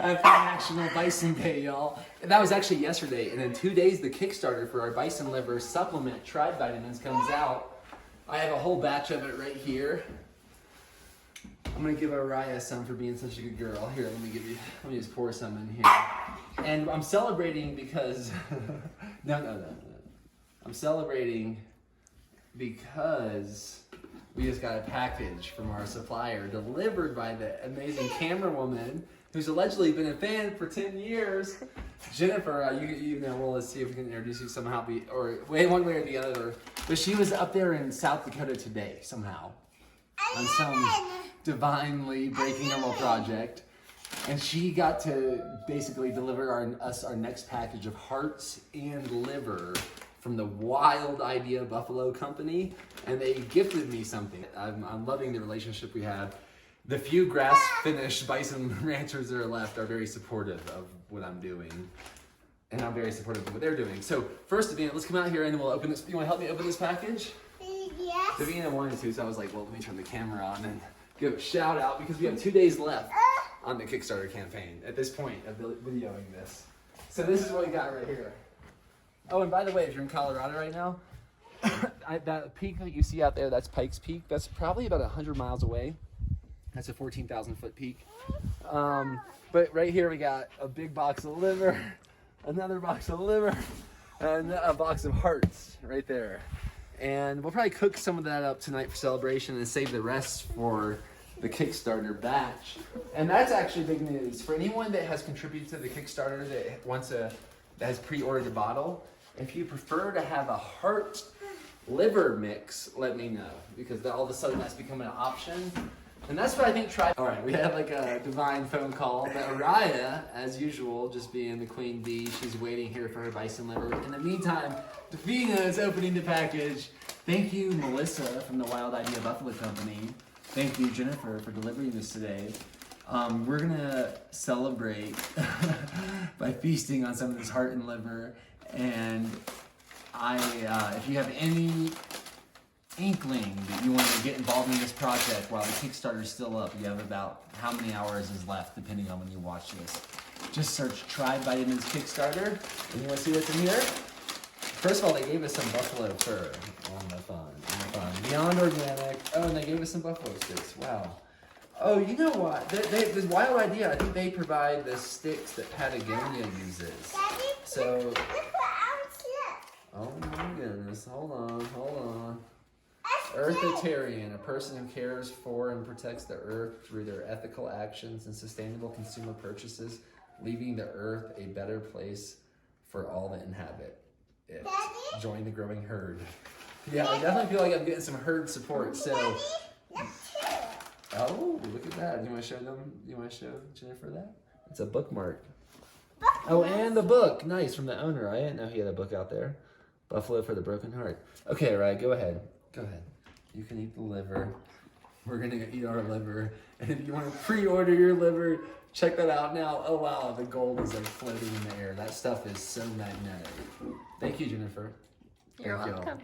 Happy National Bison Day, y'all. And that was actually yesterday. And in 2 days, the Kickstarter for our bison liver supplement, TribeVitamins, comes out. I have a whole batch of it right here. I'm gonna give Araya some for being such a good girl. Here, let me just pour some in here. And I'm celebrating because, no. I'm celebrating because we just got a package from our supplier delivered by the amazing camera woman who's allegedly been a fan for 10 years. Jennifer, let's see if we can introduce you somehow, one way or the other. But she was up there in South Dakota today, somehow, on some divinely breaking normal project. And she got to basically deliver us our next package of hearts and liver from the Wild Idea Buffalo Company, and they gifted me something. I'm loving the relationship we have. The few grass-finished bison ranchers that are left are very supportive of what I'm doing, and I'm very supportive of what they're doing. So first, Davina, let's come out here and we'll open this. You want to help me open this package? Yes. Davina wanted to, so I was like, well, let me turn the camera on and give a shout out because we have 2 days left on the Kickstarter campaign at this point of videoing this. So this is what we got right here. Oh, and by the way, if you're in Colorado right now, that peak that you see out there, that's Pikes Peak. That's probably about 100 miles away. That's a 14,000 foot peak. But right here we got a big box of liver, another box of liver, and a box of hearts right there. And we'll probably cook some of that up tonight for celebration and save the rest for the Kickstarter batch. And that's actually big news. For anyone that has contributed to the Kickstarter that has pre-ordered a bottle, if you prefer to have a heart liver mix, let me know, because all of a sudden that's becoming an option. And that's what I think All right, we had like a divine phone call, but Araya, as usual, just being the queen bee, she's waiting here for her bison liver. In the meantime, Davina is opening the package. Thank you, Melissa from the Wild Idea Buffalo Company. Thank you, Jennifer, for delivering this today. We're gonna celebrate by feasting on some of this heart and liver. And if you have any inkling that you want to get involved in this project while the Kickstarter is still up, you have about how many hours is left depending on when you watch this. Just search TribeVitamins Kickstarter. And you want to see what's in here? First of all, they gave us some buffalo fur. On the fun. Beyond organic. Oh, and they gave us some buffalo sticks. Wow. Oh, you know what? This Wild Idea, I think they provide the sticks that Patagonia uses. Daddy, So. look what else look. Oh my goodness. Hold on. Earthitarian, a person who cares for and protects the earth through their ethical actions and sustainable consumer purchases, leaving the earth a better place for all that inhabit it. Daddy? Join the growing herd. Yeah, I definitely feel like I'm getting some herd support. So, Daddy, look too. oh, look at that. You want to show them? You want to show Jennifer that? It's a bookmark. Look. Oh, and the book. Nice, from the owner. I didn't know he had a book out there. Buffalo for the Broken Heart. Okay, Ryan, go ahead. You can eat the liver. We're gonna eat our liver. And if you want to pre-order your liver, check that out now. Oh wow, the gold is like floating in the air. That stuff is so magnetic. Thank you, Jennifer. You're Thank y'all. welcome.